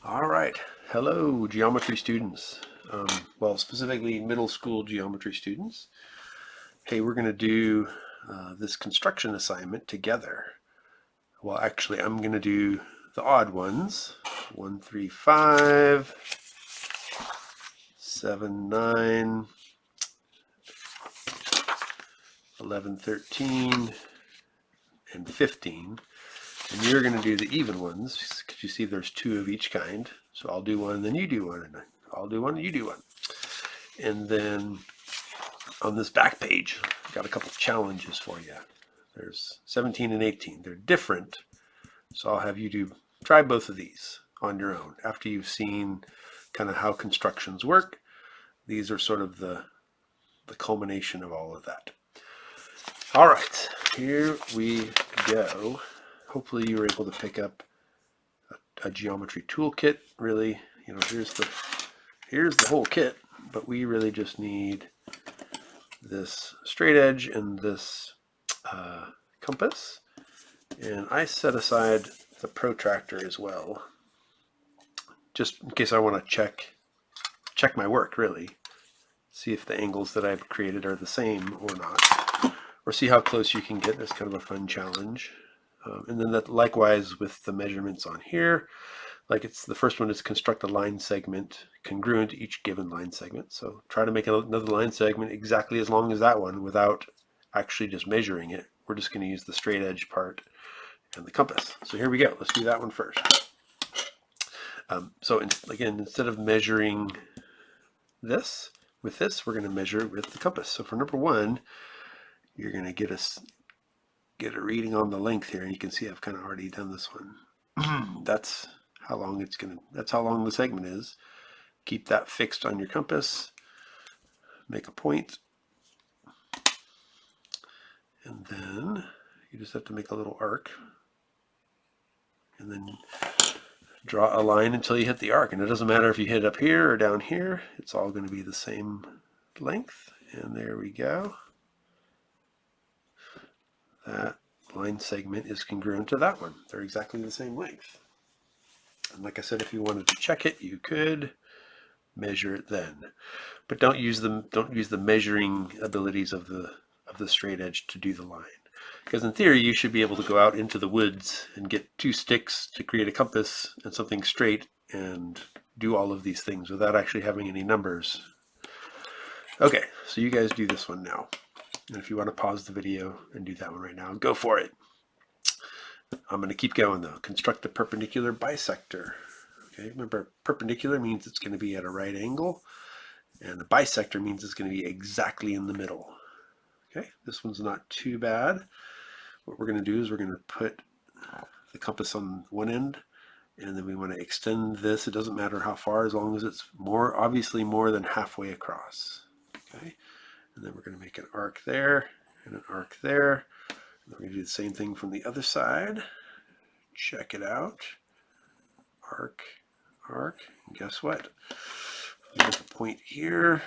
All right. Hello, geometry students. Well, specifically middle school geometry students. Hey, we're going to do this construction assignment together. Well, actually, I'm going to do the odd ones. 1, 3, 5, 7, 9, 11, 13, and 15. And you're going to do the even ones because you see there's two of each kind. So I'll do one, and then you do one, and I'll do one, and you do one. And then on this back page, I've got a couple of challenges for you. There's 17 and 18. They're different, so I'll have you try both of these on your own after you've seen kind of how constructions work. These are sort of the culmination of all of that. All right, here we go. Hopefully you were able to pick up a geometry toolkit. Really, here's the whole kit, but we really just need this straight edge and this compass, and I set aside the protractor as well, just in case I want to check my work, really see if the angles that I've created are the same or not, or see how close you can get. That's kind of a fun challenge. And then that likewise with the measurements on here, like it's the first one is construct a line segment congruent to each given line segment. So try to make another line segment exactly as long as that one without actually just measuring it. We're just going to use the straight edge part and the compass. So here we go. Let's do that one first. Again, instead of measuring this with this, we're going to measure with the compass. So for number one, you're going to get a reading on the length here, and you can see I've kind of already done this one. That's how long the segment is. Keep that fixed on your compass. Make a point, and then you just have to make a little arc, and then draw a line until you hit the arc. And it doesn't matter if you hit up here or down here, it's all going to be the same length. And there we go. That line segment is congruent to that one. They're exactly the same length. And like I said, if you wanted to check it, you could measure it then. But don't use the measuring abilities of the straight edge to do the line. Because in theory, you should be able to go out into the woods and get two sticks to create a compass and something straight and do all of these things without actually having any numbers. Okay, so you guys do this one now. And if you want to pause the video and do that one right now, go for it. I'm going to keep going though. Construct a perpendicular bisector. Okay, remember perpendicular means it's going to be at a right angle, and the bisector means it's going to be exactly in the middle. Okay, this one's not too bad. What we're going to do is we're going to put the compass on one end, and then we want to extend this. It doesn't matter how far, as long as it's obviously more than halfway across. Okay, and then we're going to make an arc there and an arc there. And we're going to do the same thing from the other side. Check it out. Arc, arc, and guess what? We make a point here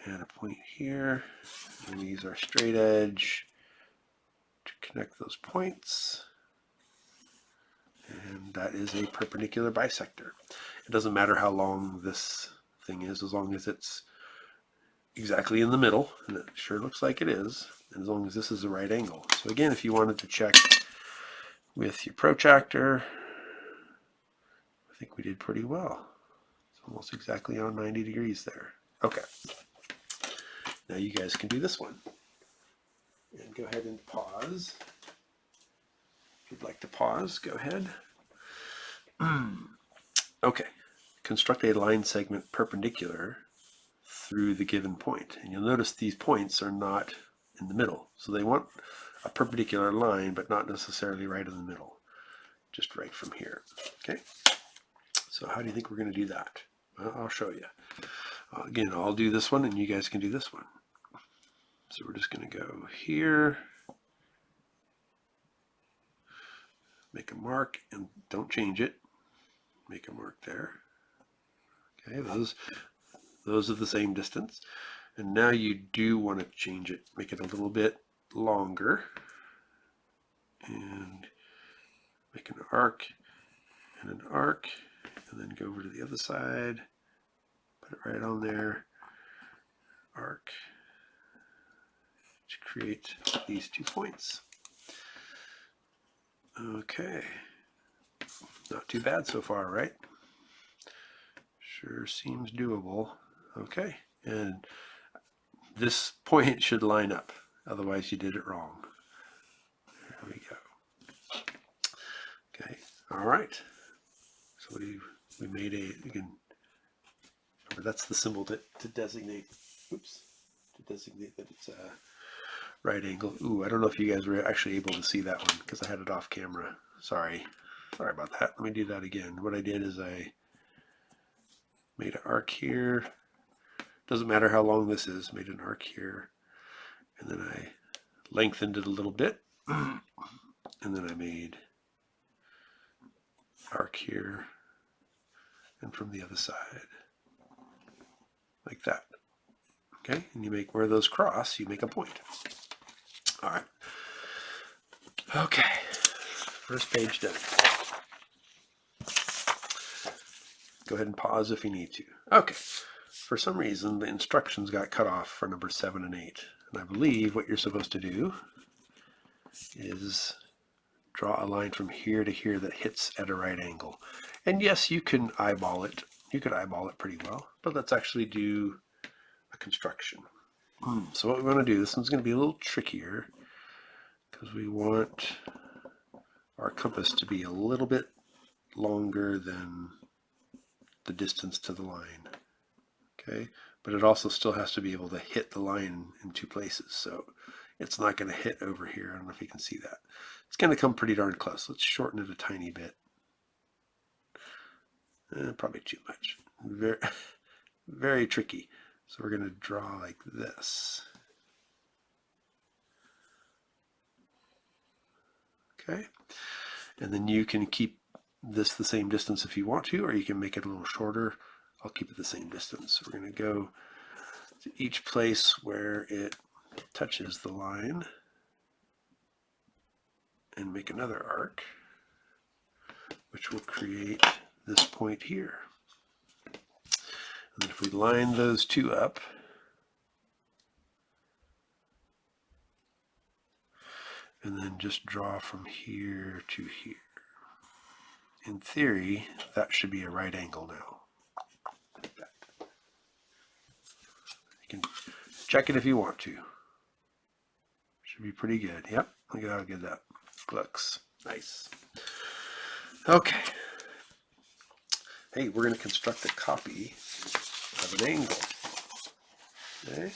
and a point here, and we use our straight edge to connect those points, and that is a perpendicular bisector. It doesn't matter how long this thing is, as long as it's exactly in the middle, and it sure looks like it is, and as long as this is the right angle. So again, if you wanted to check with your protractor, I think we did pretty well. It's almost exactly on 90 degrees there. Okay. Now you guys can do this one. And go ahead and pause. If you'd like to pause, go ahead. Okay. Construct a line segment perpendicular through the given point. And you'll notice these points are not in the middle. So they want a perpendicular line, but not necessarily right in the middle. Just right from here. Okay. So how do you think we're going to do that? Well, I'll show you. Again, I'll do this one, and you guys can do this one. So we're just going to go here, make a mark, and don't change it. Make a mark there. Okay, those are the same distance. And now you do want to change it, make it a little bit longer, and make an arc and an arc, and then go over to the other side, put it right on there, arc, to create these 2 points. Okay, not too bad so far, right? Sure seems doable. Okay, and this point should line up, otherwise you did it wrong. There we go. Okay, all right. So we made a, you can, remember that's the symbol to designate, oops, to designate that it's a right angle. Ooh, I don't know if you guys were actually able to see that one because I had it off camera. Sorry about that. Let me do that again. What I did is I made an arc here. Doesn't matter how long this is. Made an arc here, and then I lengthened it a little bit, and then I made arc here, and from the other side, like that. Okay, and you make where those cross, you make a point. All right. Okay, first page done. Go ahead and pause if you need to. Okay, for some reason the instructions got cut off for number 7 and 8, and I believe what you're supposed to do is draw a line from here to here that hits at a right angle. And yes, you can eyeball it. You could eyeball it pretty well, but let's actually do a construction. So what we want to do, this one's going to be a little trickier because we want our compass to be a little bit longer than the distance to the line. Okay, but it also still has to be able to hit the line in 2 places. So it's not going to hit over here. I don't know if you can see that. It's going to come pretty darn close. Let's shorten it a tiny bit. Probably too much. Very, very tricky. So we're going to draw like this. Okay, and then you can keep this the same distance if you want to, or you can make it a little shorter. I'll keep it the same distance. We're going to go to each place where it touches the line and make another arc, which will create this point here. And if we line those 2 up, and then just draw from here to here. In theory, that should be a right angle now. Like that. You can check it if you want to. Should be pretty good. Yep, look at how good that looks. Nice. Okay. Hey, we're going to construct a copy of an angle. Okay.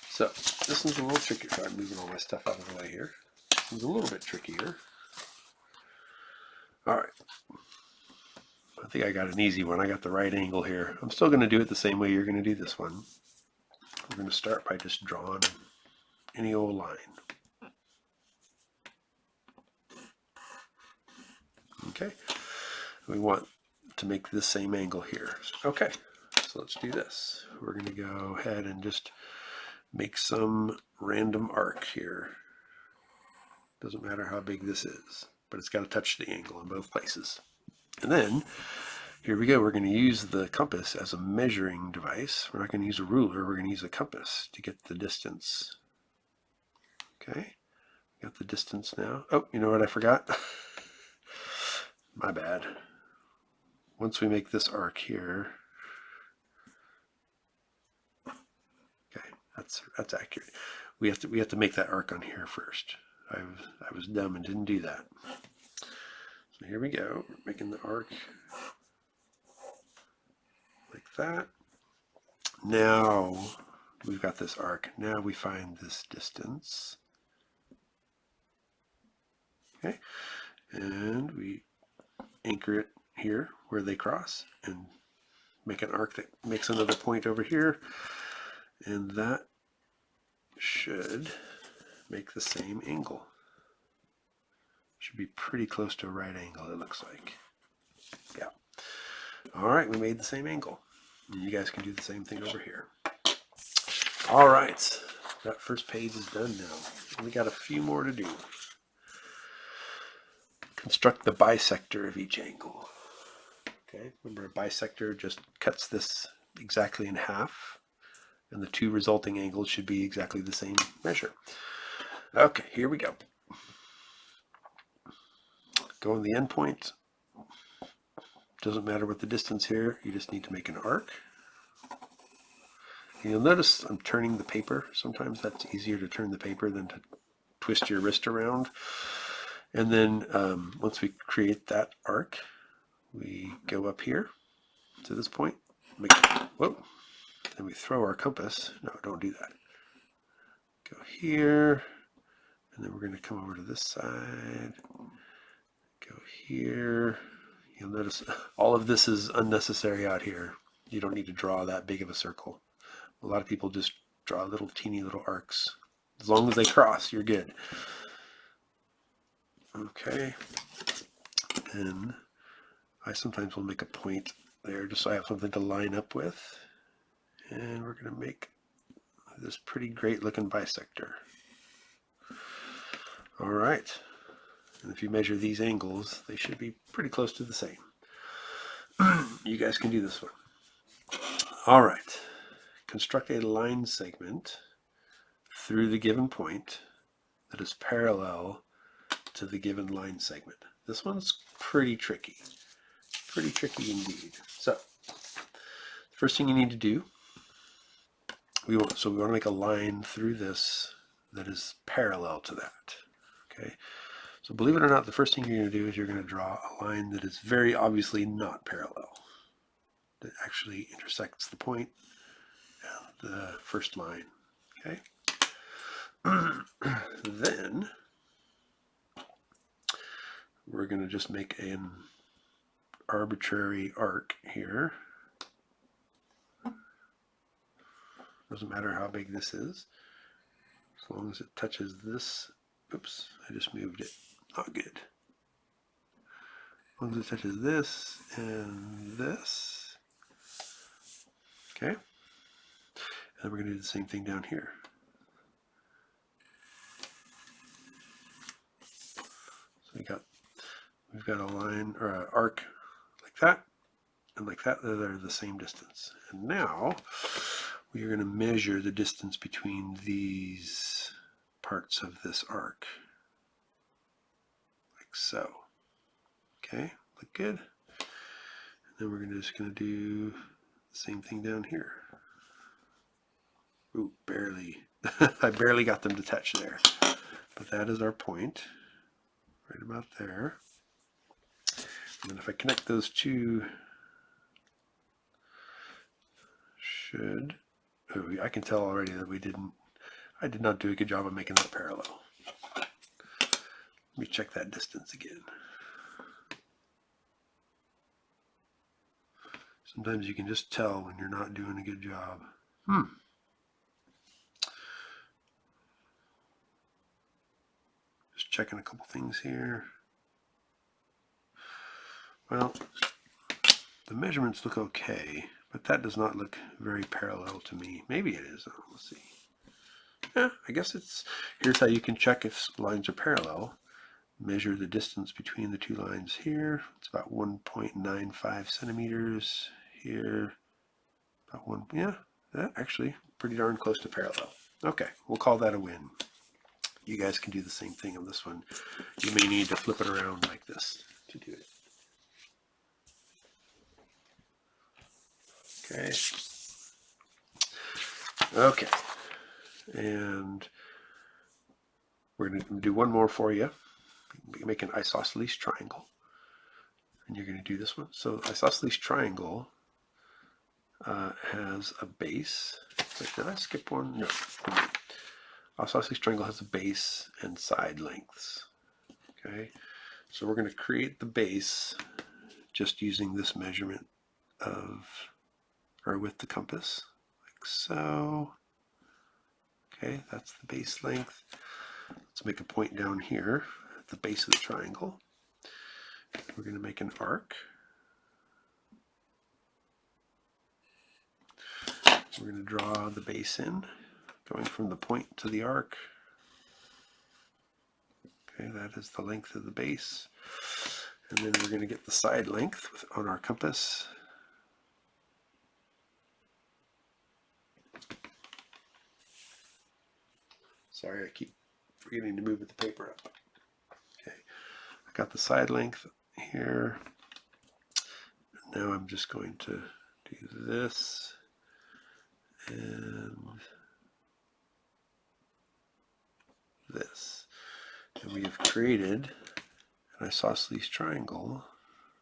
So this one's a little trickier. So I'm moving all my stuff out of the way here. This one's a little bit trickier. All right. I think I got an easy one. I got the right angle here. I'm still going to do it the same way you're going to do this one. We're going to start by just drawing any old line. Okay. We want to make the same angle here. Okay. So let's do this. We're going to go ahead and just make some random arc here. Doesn't matter how big this is, but it's got to touch the angle in both places. And then here we go. We're going to use the compass as a measuring device. We're not going to use a ruler. We're going to use a compass to get the distance. Okay. Got the distance now. Oh, you know what I forgot? My bad. Once we make this arc here, okay, that's accurate. We have to make that arc on here first. I was dumb and didn't do that. So here we go. We're making the arc like that. Now we've got this arc. Now we find this distance. Okay, and we anchor it here where they cross and make an arc that makes another point over here, and that should make the same angle. Should be pretty close to a right angle, it looks like. Yeah. All right, we made the same angle. And you guys can do the same thing over here. All right, that first page is done now. We got a few more to do. Construct the bisector of each angle. Okay, remember a bisector just cuts this exactly in half, and the two resulting angles should be exactly the same measure. Okay, here we go. Go on the end point. Doesn't matter what the distance here, you just need to make an arc. And you'll notice I'm turning the paper. Sometimes that's easier to turn the paper than to twist your wrist around. And then once we create that arc, we go up here to this point, whoa, and we throw our compass. No, don't do that. Go here, and then we're going to come over to this side, go here. You'll notice all of this is unnecessary out here. You don't need to draw that big of a circle. A lot of people just draw little teeny little arcs. As long as they cross, you're good. Okay, and I sometimes will make a point there just so I have something to line up with. And we're going to make this pretty great looking bisector. All right, and if you measure these angles, they should be pretty close to the same. You guys can do this one. All right, construct a line segment through the given point that is parallel to the given line segment. This one's pretty tricky indeed. So, first thing you need to do, we want to make a line through this that is parallel to that. Okay, so believe it or not, the first thing you're going to do is you're going to draw a line that is very obviously not parallel, that actually intersects the point and the first line. Okay, then we're going to just make an arbitrary arc here. Doesn't matter how big this is, as long as it touches this. Oops, I just moved it. Not good. As long as it touches this and this. Okay. And we're going to do the same thing down here. So we've got a line or an arc like that and like that. They're the same distance. And now we are going to measure the distance between these parts of this arc, like so. Okay, look good. And then we're just going to do the same thing down here. Ooh, barely. I barely got them to touch there. But that is our point, right about there. And then if I connect those two, I can tell already that I did not do a good job of making that parallel. Let me check that distance again. Sometimes you can just tell when you're not doing a good job. Just checking a couple things here. Well, the measurements look okay, but that does not look very parallel to me. Maybe it is. Let's see. Yeah, I guess here's how you can check if lines are parallel. Measure the distance between the two lines here. It's about 1.95 centimeters. Here, about actually pretty darn close to parallel. Okay, we'll call that a win. You guys can do the same thing on this one. You may need to flip it around like this to do it. Okay, and we're going to do one more for you. Make an isosceles triangle, and you're going to do this one. So isosceles triangle has a base. Wait, did I skip one? No. Isosceles triangle has a base and side lengths. Okay, so we're going to create the base just using this measurement with the compass, like so. Okay, that's the base length. Let's make a point down here at the base of the triangle. We're going to make an arc. We're going to draw the base in, going from the point to the arc. Okay, that is the length of the base. And then we're going to get the side length on our compass. Sorry, I keep forgetting to move the paper up. Okay, I got the side length here. Now I'm just going to do this and this. And we have created an isosceles triangle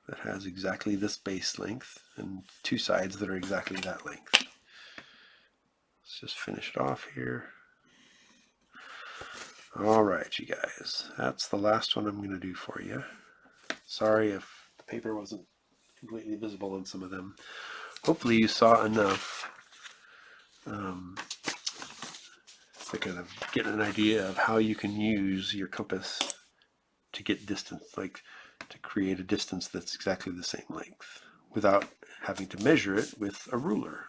that has exactly this base length and two sides that are exactly that length. Let's just finish it off here. All right, you guys, that's the last one I'm going to do for you. Sorry if the paper wasn't completely visible on some of them. Hopefully you saw enough to kind of get an idea of how you can use your compass to get distance, like to create a distance that's exactly the same length without having to measure it with a ruler.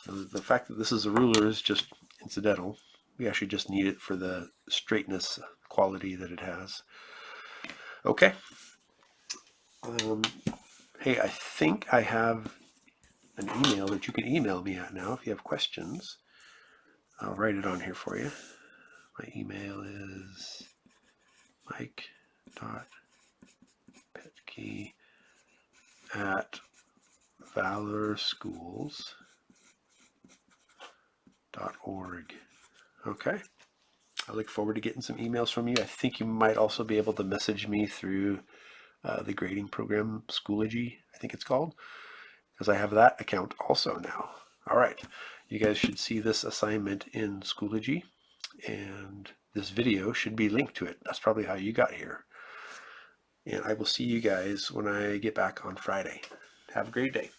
The fact that this is a ruler is just incidental. We actually just need it for the straightness quality that it has. Okay. Hey, I think I have an email that you can email me at now if you have questions. I'll write it on here for you. My email is mike.petke@valorschools.org. Okay. I look forward to getting some emails from you. I think you might also be able to message me through the grading program, Schoology, I think it's called, because I have that account also now. All right. You guys should see this assignment in Schoology, and this video should be linked to it. That's probably how you got here. And I will see you guys when I get back on Friday. Have a great day.